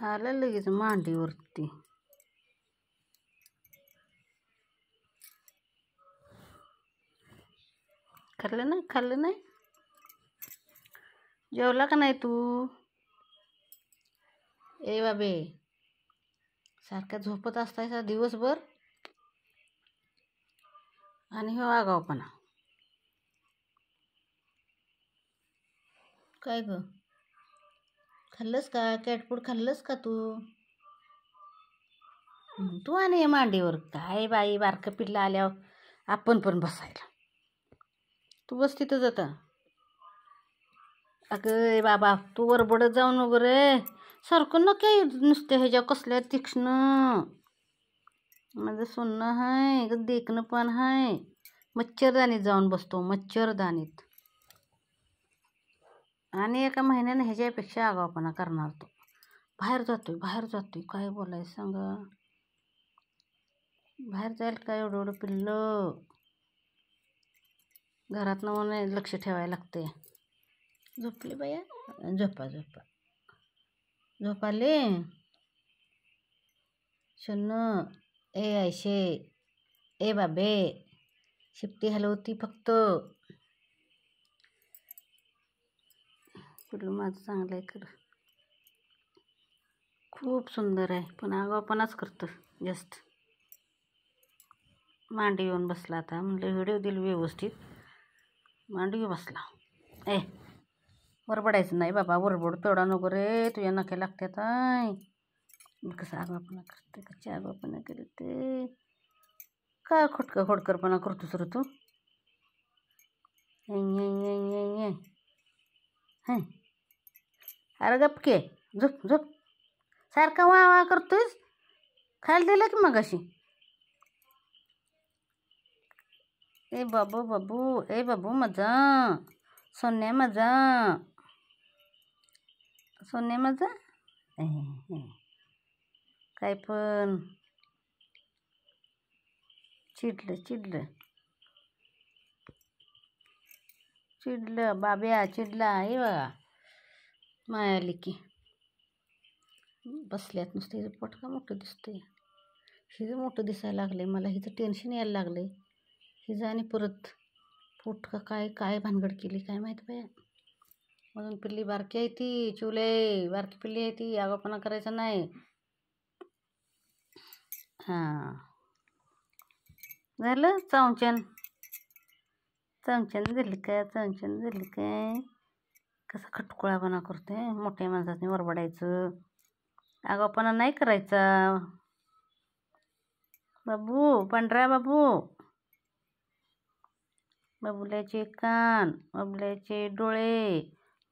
आलं लगेच मांडीवरती. खाल्लं नाही जेवला का नाही तू? ए बाबे, सारख्या झोपत असतायचा दिवसभर आणि हो आगावपणा. काय ग, खाल्लंस का? कॅटफूड खाल्लंस का तू? तू आणि हे मांडीवर काय बाई, बारकं पिल्लं आल्यावर आपण पण बसायला. तू बस तिथंच आता. अगं बाबा, तू वरबडत जाऊ नको रे. सारखं न काय नुसते ह्याच्या कसल्या तीक्ष्ण. माझं सोनं आहे, देखणं पण आहे. मच्छरदाणीत जाऊन बसतो, मच्छरदाणीत. आणि एका महिन्याने ह्याच्यापेक्षा आगावपणा करणार तो. बाहेर जातोय काय बोलायचं सांगा. बाहेर जाईल काय एवढं पिल्लं. घरात म्हणून लक्ष ठेवायला लागते. झोपली बाया, झोपाले शन्न. ए आयशे, ए बाबे, शिट्टी हलवती फक्त. पिल्लू माझं चांगलं आहे खरं, खूप सुंदर आहे, पण आगावपणाच करतं जास्त. मांडी येऊन बसला आता. म्हणलं व्हिडिओ दिल व्यवस्थित, मांडी बसला. ए वरबडायचं नाही बाबा, वरबड तेवढा नको रे, तुझ्या नख्या लागत्यात. कसं आगावपणा करते, कशी आगावपणा करते. काय खोडकरपणा करतोस रे तू? अरे गपके, झोप. सारखा वा वा करतोयस. खायला दिलं की मग अशी. ए बाबू माझा सोन्या, माझा सोन्या, माझा. काय पण चिडलं बाब्या, चिडला. हे बघा माया आली की बसल्यात नुसतं. हिचं पोट का मोठं दिसतंय, हिचं मोठं दिसायला लागलंय मला. हिचं टेन्शन यायला लागलंय. हिचं आणि परत पोट का काय भानगड केली काय माहिती बाया. म्हणून पिल्ली बारकी आहे ती, चिवले बारकी पिल्ली आहे ती. आगावपणा करायचा नाही. हां झालं. चमचन झाली काय. कसा खटकुळापणा करते. मोठ्या माणसाने वरबडायचं, आगावपणा नाही करायचा. बाबू, पांढरा बाबू, बबल्याचे कान, बबल्याचे डोळे,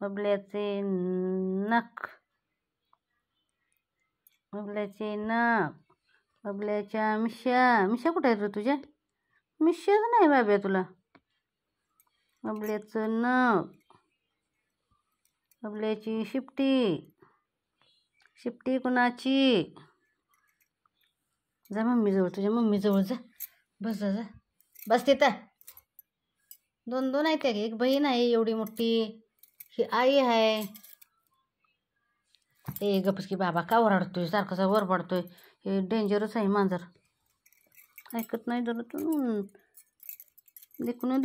बबल्याचे नख, बबल्याचे नाक, बबल्याच्या मिश्या कुठे आहेत रे तुझ्या? मिश्याच नाही बाब्या तुला. बबल्याचं नख, बबल्याची शिपटी कुणाची? जा मम्मीजवळ, तुझ्या मम्मीजवळ जा. बस तिथं. दोन आहेत त्या. एक बहीण आहे एवढी मोठी, ही आई आहे. ए गपस की बाबा, का ओरडतोय सारखं वरबडतोय. हे डेंजरच आहे मांजर, ऐकत नाही जरा तू. दिकणू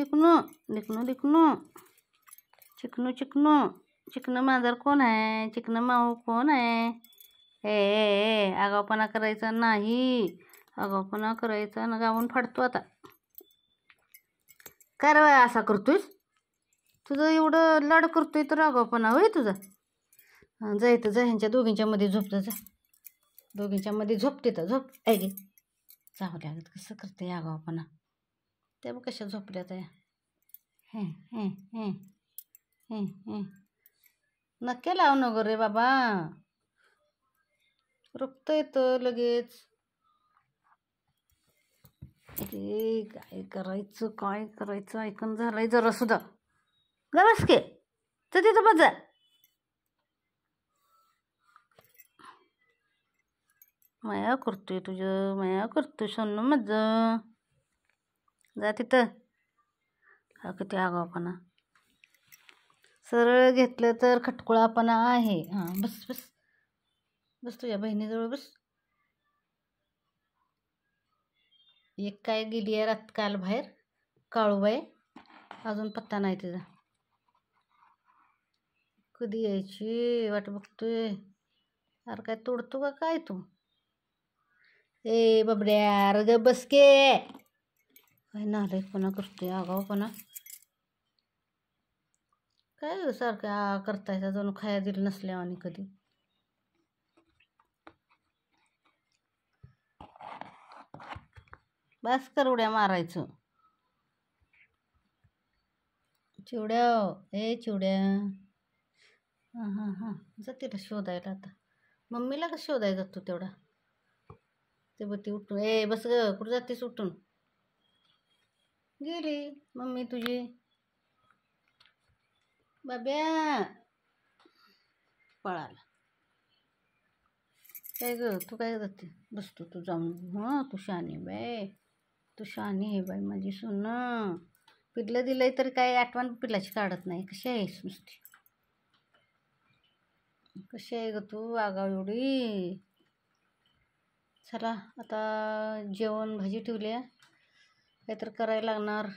चिकनं मांजर कोण आहे? चिकनं माऊ कोण आहे? ए आगावपणा करायचा नाही. आगावपणा करायचा ना, गावून फाडतो आता. काय रे असा करतोयस? तुझं एवढं लाड करतोय तर आगावपणा होय तुझा. जायचं जा, ह्यांच्या दोघींच्या मध्ये झोपतं जा. दोघींच्या मध्ये झोपते तर झोप. ऐक जाऊ लागत कसं करते आगावपणा. त्या मग कशा झोपल्या त्या. नक्की लावू नको रे बाबा, रक्त येतं लगेच. काय करायचं ऐकून झालंय जरा सुद्धा. बस के तर तिथं बस जा. माया करतोय सोनं माझं. जा तिथं. हा किती आगावपणा. सरळ घेतलं तर खटकुळापणा आहे. हां बस बस तुझ्या बहिणीजवळ बस. एक काय गेली आहे रात काल बाहेर, काळूबाई. अजून पत्ता नाही तिचा. कधी यायची वाट बघतोय. अरे काय तोडतो का काय तू? ए बाबड्या, अरे ग बस के. काय नालायकपणा करतोय, आगाऊपणा. काय सारखं करतायचा जणू खाया दिलं नसल्या आणि कधी. बस कर उड्या मारायचं. चिवड्या, ए चिवड्या. हां हां हां, जा तिला शोधायला आता. मम्मीला का शोधायला जातो तेवढा? ते बघ ती उठून, ए बस ग, कुठं जातेस उठून? गेली मम्मी तुझी. बाब्या पळाला. काय ग तू काय जाते? बसतो तू जाऊन. हां तू शहाणी बाय, तू शहाणी आहे बाई माझी सोनं. पिल्लं दिलंय तरी काय आठवण पिल्लाची काढत नाही. कशी आहेस नुसती? कशी आहे ग तू आगाव एवढी? चला आता जेवण भाजी ठेवली आहे, काहीतरी करायला लागणार.